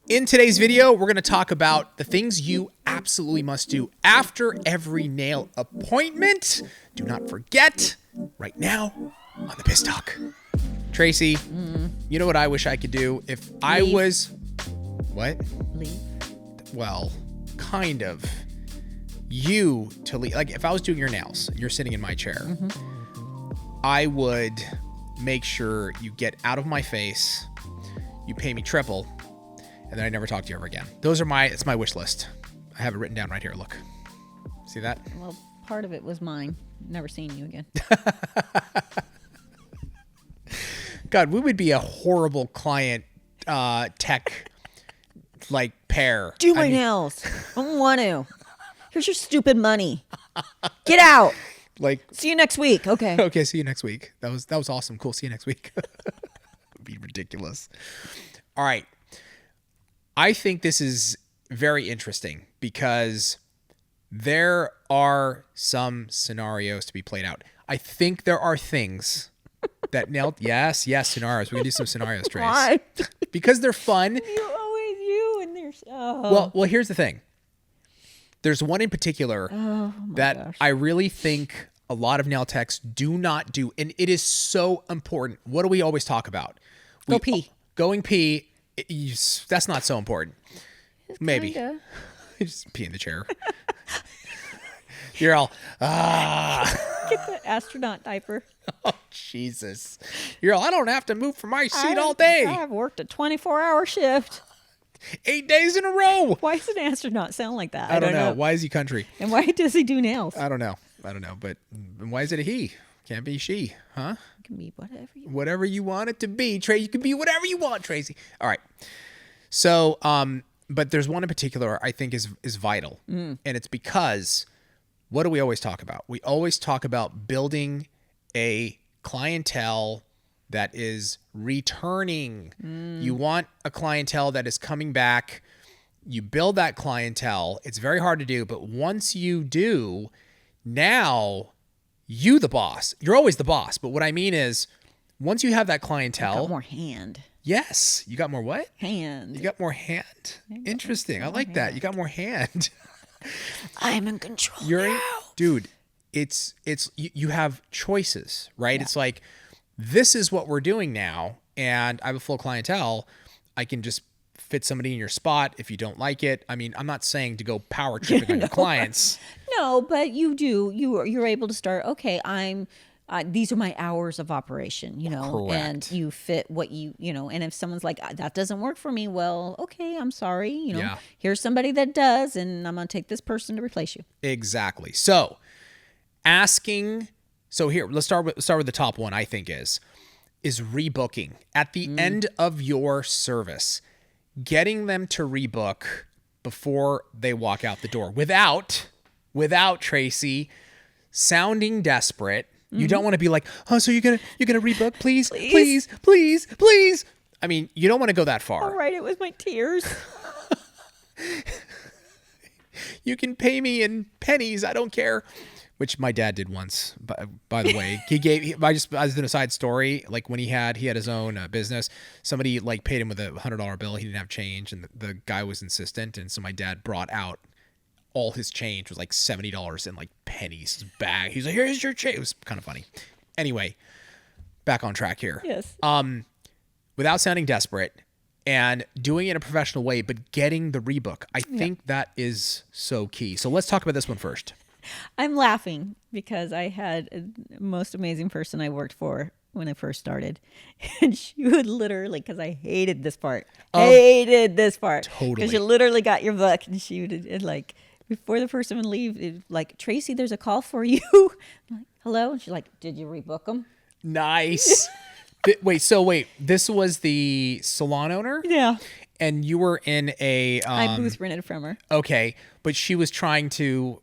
In today's video, we're going to talk about the things you absolutely must do after every nail appointment. Do not forget, right now on the Piss Talk. Tracy, you know what I wish I could do if I was... What? Leave. Well, kind of. You to leave. Like if I was doing your nails and you're sitting in my chair, I would make sure you get out of my face, you pay me triple, and then I never talk to you ever again. It's my wish list. I have it written down right here. Look. See that? Well, part of it was mine. Never seeing you again. God, we would be a horrible client tech pair. Do my nails. I don't want to. Here's your stupid money. Get out. See you next week. Okay. Okay, see you next week. That was awesome. Cool. See you next week. It'd be ridiculous. All right. I think this is very interesting because there are some scenarios to be played out. I think there are things that yes, scenarios. We're going to do some scenarios, Trace. Why? Because they're fun. You and there's Well, here's the thing. There's one in particular that I really think a lot of nail techs do not do, and it is so important. What do we always talk about? Go pee. Going pee. That's not so important. Maybe. Kinda. Just pee in the chair. You're all, Get the astronaut diaper. Oh, Jesus. You're all, I don't have to move from my seat all day. I've worked a 24-hour shift. 8 days in a row. Why does an astronaut sound like that? I don't know. Why is he country? And why does he do nails? I don't know. But why is it a he? Can't be she, huh? It can be whatever you want. Whatever you want it to be, Tracy. You can be whatever you want, Tracy. All right. So, but there's one in particular I think is vital. And it's because, what do we always talk about? We always talk about building a clientele that is returning. You want a clientele that is coming back. You build that clientele. It's very hard to do, but once you do, now you the boss. You're always the boss. But what I mean is, once you have that clientele, You got more hand. yes, you got more what? Hand. You got more hand. Interesting. I like that. You got more hand. I'm in control. Dude. It's you have choices, right? Yeah. It's like, this is what we're doing now, and I have a full clientele. I can just fit somebody in your spot if you don't like it. I mean, I'm not saying to go power tripping on your clients. No, but you do. You're able to start. Okay, these are my hours of operation, Correct. and you fit what and if someone's like, that doesn't work for me, well, okay, I'm sorry, Yeah. Here's somebody that does, and I'm going to take this person to replace you. Exactly. So here, let's start with the top one. I think is rebooking at the end of your service, getting them to rebook before they walk out the door without Tracy sounding desperate. You don't want to be like, oh, so you're gonna rebook, please. I mean, you don't want to go that far. I'll write it with my tears. You can pay me in pennies. I don't care. Which my dad did once, by the way. As an aside story, like when he had his own business, somebody paid him with a $100 bill. He didn't have change, and the guy was insistent, and so my dad brought out all his change was $70 in pennies, his bag. He's like, here's your change. It was kind of funny. Anyway, back on track here. Yes. Without sounding desperate and doing it in a professional way, but getting the rebook. I think that is so key. So let's talk about this one first. I'm laughing because I had a most amazing person I worked for when I first started. And she would literally, because I hated this part. Totally. Because you literally got your book, and she would, before the person would leave, Tracy, there's a call for you. I'm like, hello? And she's like, did you rebook them? Nice. Wait, this was the salon owner? Yeah. And you were in a... I booth rented from her. Okay, but she was trying to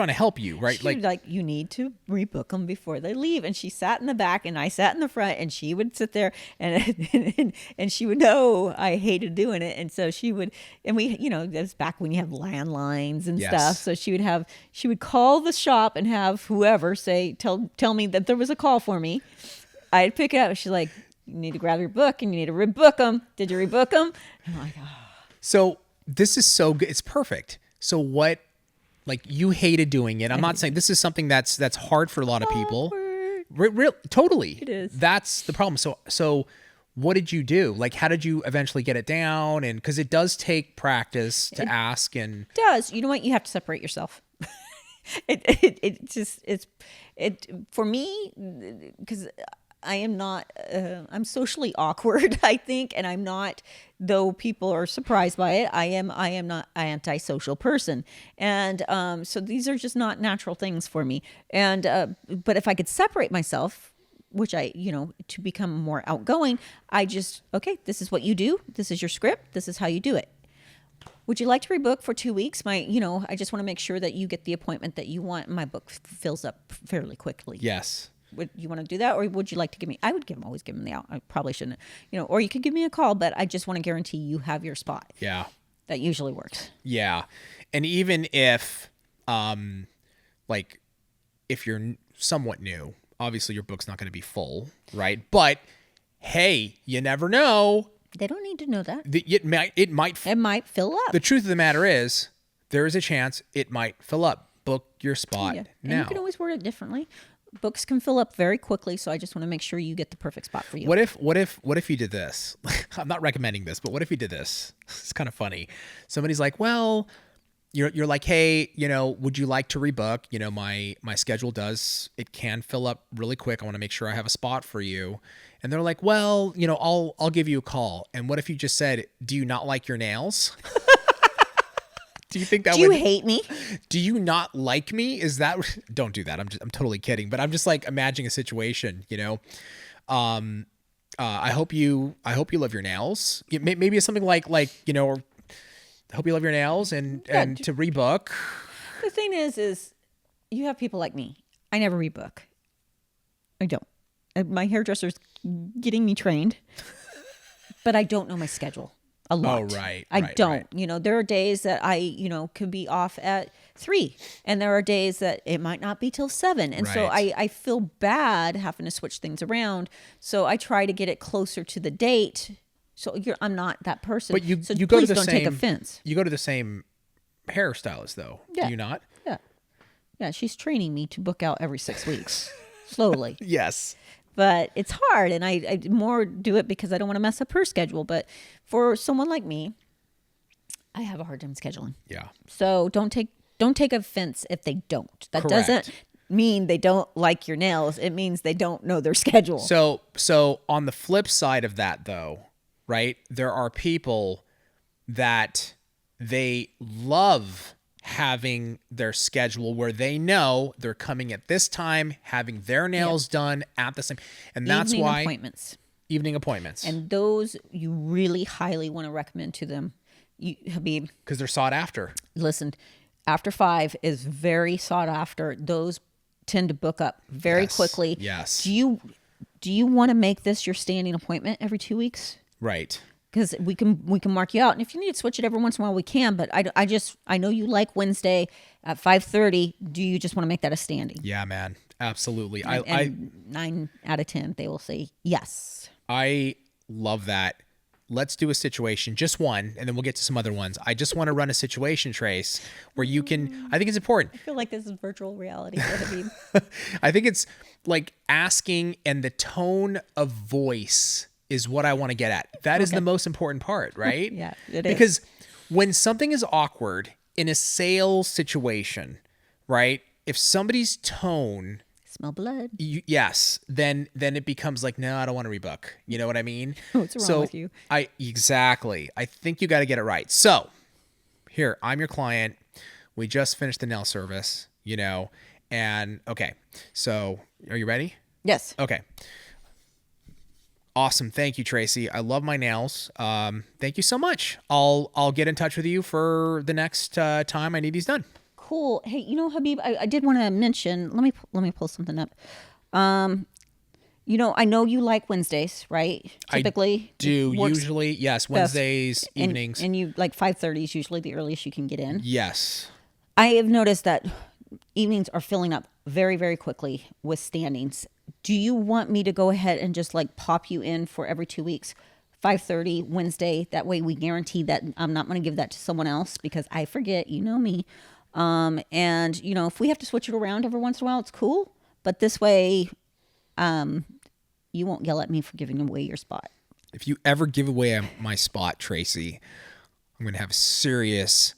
help you, right? She was you need to rebook them before they leave. And she sat in the back, and I sat in the front, and she would sit there, and she would know I hated doing it. And so she would, and we, that was back when you have landlines and stuff. So she would call the shop and have whoever say, tell me that there was a call for me. I'd pick it up. She's like, you need to grab your book and you need to rebook them. Did you rebook them? I'm like, oh. So this is so good. It's perfect. So what, like you hated doing it. I'm not saying this is something that's hard for a lot of people. Totally. It is. That's the problem. So what did you do? Like, how did you eventually get it down? And because it does take practice to ask and. It does. You know what? You have to separate yourself. It's for me, because I am not, I'm socially awkward, I think, and I'm not, though people are surprised by it, I am not an antisocial person. And so these are just not natural things for me. And, but if I could separate myself, which to become more outgoing, okay, this is what you do. This is your script. This is how you do it. Would you like to rebook for 2 weeks? I just want to make sure that you get the appointment that you want. My book fills up fairly quickly. Yes. Would you want to do that? Or would you like to give me, I would always give them the out. I probably shouldn't, or you could give me a call, but I just want to guarantee you have your spot. Yeah. That usually works. Yeah. And even if, if you're somewhat new, obviously your book's not going to be full, right? But hey, you never know. They don't need to know that. It might fill up. The truth of the matter is, there is a chance it might fill up. Book your spot now. And you can always word it differently. Books can fill up very quickly, so I just want to make sure you get the perfect spot for you. What if you did this? I'm not recommending this, but what if you did this? It's kind of funny. Somebody's like, well, you're like, hey, would you like to rebook? My schedule can fill up really quick. I want to make sure I have a spot for you. And they're like, well, I'll give you a call. And what if you just said, do you not like your nails? Do you think that Do you hate me? Do you not like me? Is that, don't do that. I'm totally kidding, but I'm just like imagining a situation, I hope you love your nails. Maybe it's something like, or I hope you love your nails and to rebook. The thing is you have people like me. I never rebook. I don't. My hairdresser's getting me trained, but I don't know my schedule a lot. Oh, right. I don't. Right. There are days that I, could be off at 3, and there are days that it might not be till 7. And so I feel bad having to switch things around. So I try to get it closer to the date. So I'm not that person. But you please go to the don't same, take offense. You go to the same hairstylist though. Yeah. Do you not? Yeah. Yeah. She's training me to book out every 6 weeks slowly. Yes. But it's hard, and I more do it because I don't want to mess up her schedule. But for someone like me, I have a hard time scheduling. Yeah. So don't take offense if they don't. That Correct. doesn't mean they don't like your nails. It means they don't know their schedule. So on the flip side of that though, right? There are people that they love having their schedule where they know they're coming at this time, having their nails done at the same, and that's why evening appointments. And those you really highly want to recommend to them, Habib, because they're sought after. Listen, after 5 is very sought after. Those tend to book up very quickly. Yes. Do you want to make this your standing appointment every 2 weeks? Right. Because we can mark you out, and if you need to switch it every once in a while, we can. But I know you like Wednesday at 5:30. Do you just want to make that a standing? Yeah, man, absolutely. And 9 out of 10 they will say yes. I love that. Let's do a situation, just one, and then we'll get to some other ones. I just want to run a situation, Trace, where you can. I think it's important. I feel like this is virtual reality. I think it's like asking, and the tone of voice is what I want to get at. That is the most important part, right? Yeah, it is. Because when something is awkward in a sales situation, right? If somebody's tone, smell blood. Yes, then it becomes like, no, I don't want to rebook. You know what I mean? What's wrong with you? Exactly. I think you got to get it right. So here, I'm your client. We just finished the nail service, and okay. So are you ready? Yes. Okay. Awesome. Thank you, Tracy. I love my nails. Thank you so much. I'll get in touch with you for the next time I need these done. Cool. Hey, Habib, I did want to mention, let me pull something up. I know you like Wednesdays, right? Typically. I do. Usually, yes. Wednesdays, evenings. And you like 5:30 is usually the earliest you can get in. Yes. I have noticed that evenings are filling up very, very quickly with standings. Do you want me to go ahead and just like pop you in for every 2 weeks 5:30 Wednesday. That way we guarantee that I'm not going to give that to someone else because I forget, you know me. And you know, if we have to switch it around every once in a while, it's cool. But this way, you won't yell at me for giving away your spot. If you ever give away my spot, Tracey, I'm going to have a serious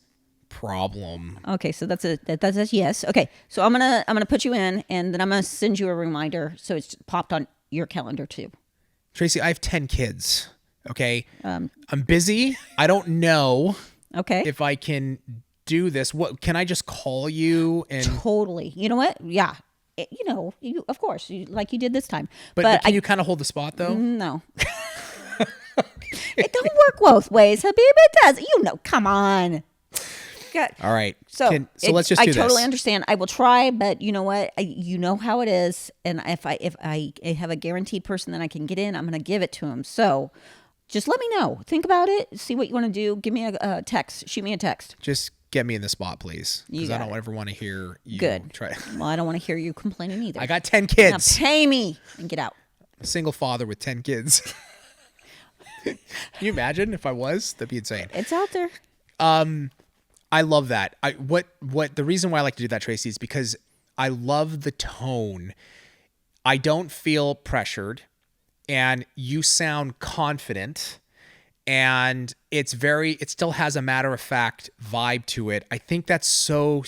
problem. Okay, so that's a yes. Okay, so I'm gonna put you in, and then I'm gonna send you a reminder so it's popped on your calendar too. Tracey, I have 10 kids. Okay, I'm busy. I don't know. Okay, if I can do this. What can I just call you and totally? You know what? Yeah, you of course, like you did this time. But can you kind of hold the spot though? No. It don't work both ways, Habib. It does. You know, come on. All right. So let's just do this. I totally understand. I will try, but you know what? You know how it is. And if I have a guaranteed person that I can get in, I'm going to give it to him. So just let me know. Think about it. See what you want to do. Give me a text. Shoot me a text. Just get me in the spot, please. Because I don't ever want to hear you try. Well, I don't want to hear you complaining either. I got 10 kids. Now pay me and get out. A single father with 10 kids. Can you imagine if I was? That'd be insane. It's out there. I love that. The reason why I like to do that, Tracey, is because I love the tone. I don't feel pressured, and you sound confident, and it still has a matter of fact vibe to it. I think that's so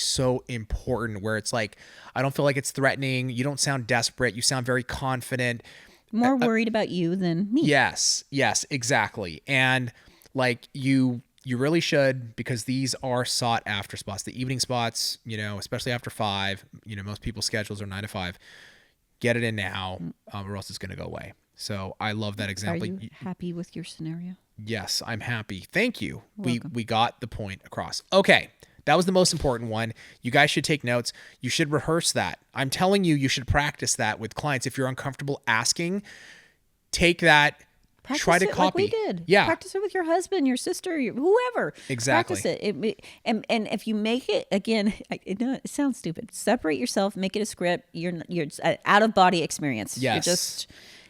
important, where it's like, I don't feel like it's threatening. You don't sound desperate. You sound very confident. More worried about you than me. Yes, exactly. And like you really should, because these are sought after spots. The evening spots, especially after 5, most people's schedules are 9 to 5. Get it in now, or else it's going to go away. So I love that example. Are you happy with your scenario? Yes, I'm happy. Thank you. Welcome. We got the point across. Okay. That was the most important one. You guys should take notes. You should rehearse that. I'm telling you, you should practice that with clients. If you're uncomfortable asking, take that. Try to copy. Like we did. Yeah. Practice it with your husband, your sister, whoever. Exactly. Practice it. And if you make it, again, it sounds stupid. Separate yourself. Make it a script. You're an out of body experience. Yes. You're just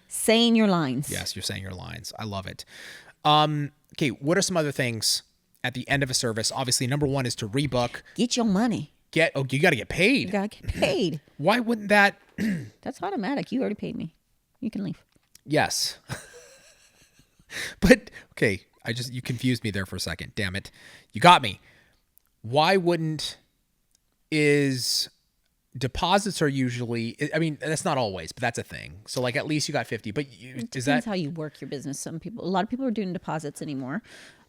saying your lines. Yes, you're saying your lines. I love it. Okay. What are some other things at the end of a service? Obviously, number 1 is to rebook. Get your money. You got to get paid. You got to get paid. Why wouldn't that? That's automatic. You already paid me. You can leave. Yes. But okay, you confused me there for a second. Damn it. You got me. Why wouldn't deposits are usually, I mean, that's not always, but that's a thing. So like at least you got 50, but depends how you work your business. A lot of people are doing deposits anymore.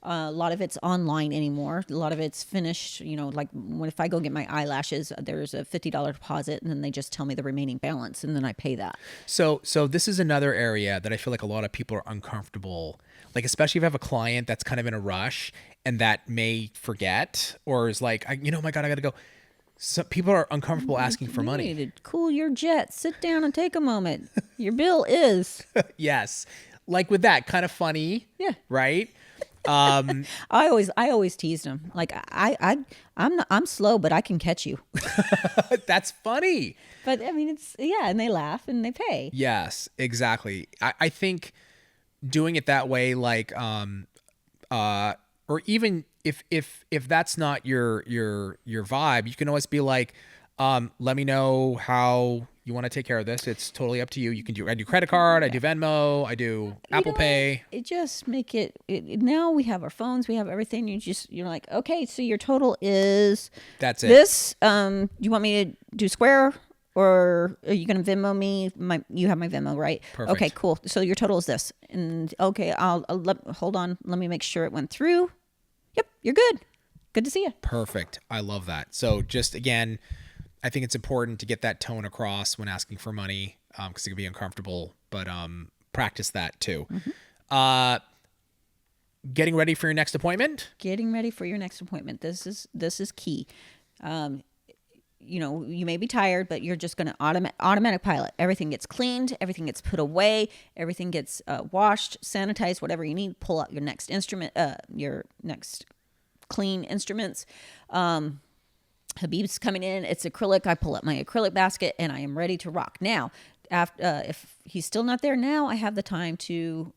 A lot of it's online anymore. A lot of it's finished, like if I go get my eyelashes, there's a $50 deposit and then they just tell me the remaining balance and then I pay that. So this is another area that I feel like a lot of people are uncomfortable. Like, especially if you have a client that's kind of in a rush and that may forget or is like, oh my God, I got to go. So people are uncomfortable asking for money. You need to cool your jet. Sit down and take a moment. Your bill is. Yes. Like with that, kind of funny. Yeah. Right? I always teased him. Like I'm slow, but I can catch you. That's funny. But I mean, and they laugh and they pay. Yes, exactly. I think doing it that way, like, or even if that's not your vibe, you can always be like, let me know how you want to take care of this. It's totally up to you. I do credit card, I do Venmo, I do Apple Pay. It just make it now we have our phones, we have everything. You're like, okay, so your total is that's it. This, you want me to do Square or are you going to Venmo me? You have my Venmo, right? Perfect. Okay, cool. So your total is this. And okay, hold on. Let me make sure it went through. Yep, you're good. Good to see you. Perfect. I love that. So just again, I think it's important to get that tone across when asking for money, because it can be uncomfortable, but practice that too. Mm-hmm. Getting ready for your next appointment. Getting ready for your next appointment. This is key. You may be tired, but you're just going to automatic pilot. Everything gets cleaned, everything gets put away, everything gets washed, sanitized, whatever you need. Pull out your next instrument, your next clean instruments. Habib's coming in. It's acrylic. I pull up my acrylic basket and I am ready to rock. Now, after, if he's still not there now, I have the time to,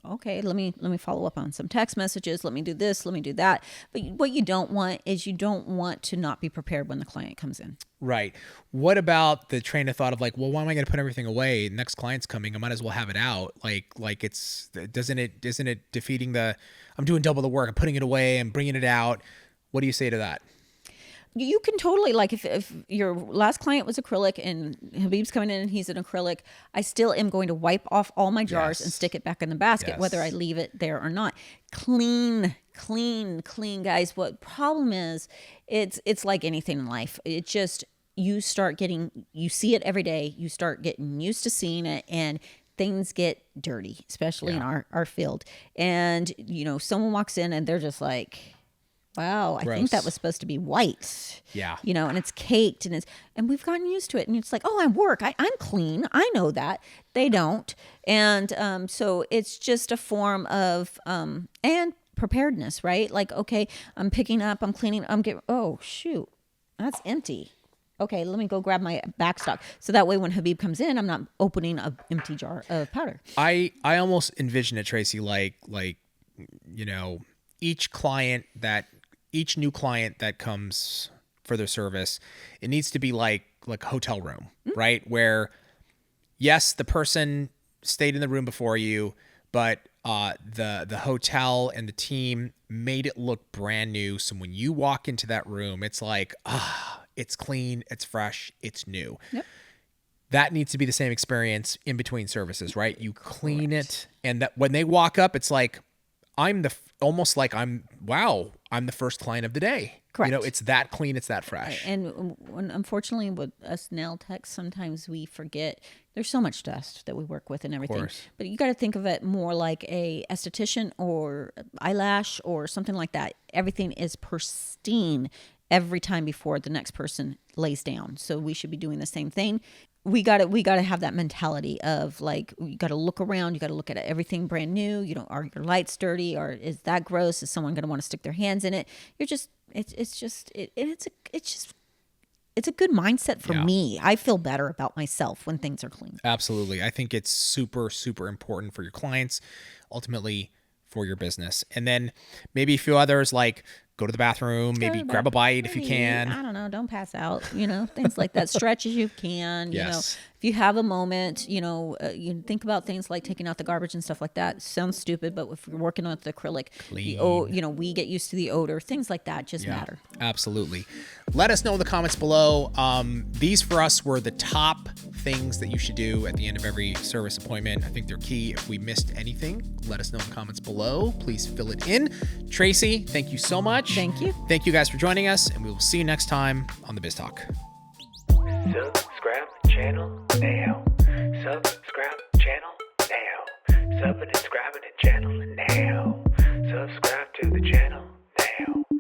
okay, let me follow up on some text messages. Let me do this. Let me do that. But what you don't want is you don't want to not be prepared when the client comes in. Right. What about the train of thought of like, well, why am I going to put everything away? Next client's coming. I might as well have it out. Like isn't it defeating I'm doing double the work. I'm putting it away and bringing it out. What do you say to that? You can totally, like, if your last client was acrylic and Habib's coming in and he's an acrylic, I still am going to wipe off all my jars and stick it back in the basket, whether I leave it there or not. Clean, guys. What problem is, it's like anything in life. It just, you see it every day. You start getting used to seeing it, and things get dirty, especially in our field. And, someone walks in and they're just like, wow, gross. I think that was supposed to be white. Yeah. And it's caked and we've gotten used to it. And it's like, oh, I'm clean. I know that. They don't. And so it's just a form of, and preparedness, right? Like, okay, I'm picking up, I'm cleaning, oh, shoot, that's empty. Okay, let me go grab my backstock. So that way when Habib comes in, I'm not opening an empty jar of powder. I almost envision it, Tracey, like, each new client that comes for their service, it needs to be like a hotel room, right? Where, yes, the person stayed in the room before you, but the hotel and the team made it look brand new. So when you walk into that room, it's like, it's clean, it's fresh, it's new. Yep. That needs to be the same experience in between services, right? You clean it, and that when they walk up, it's like, I'm the first client of the day. Correct. It's that clean, it's that fresh. And unfortunately, with us nail techs, sometimes we forget there's so much dust that we work with and everything. Course. But you got to think of it more like a esthetician or eyelash or something like that. Everything is pristine every time before the next person lays down. So we should be doing the same thing. We got to have that mentality of like, you got to look around, you got to look at everything brand new. Are your lights dirty, or is that gross? Is someone going to want to stick their hands in it? It's a good mindset for me. I feel better about myself when things are clean. Absolutely. I think it's super, super important for your clients, ultimately for your business. And then maybe a few others, like go to the bathroom, maybe grab a bite if you can. I don't know. Don't pass out, things like that. Stretch as you can, Yes. If you have a moment, you think about things like taking out the garbage and stuff like that. Sounds stupid, but if you're working with acrylic, we get used to the odor. Things like that just matter. Absolutely. Let us know in the comments below. These for us were the top things that you should do at the end of every service appointment. I think they're key. If we missed anything, let us know in the comments below. Please fill it in. Tracey, thank you so much. Thank you. Thank you guys for joining us, and we will see you next time on the Biz Talk. Subscribe channel now. Subscribe channel now. Sub and subscribe.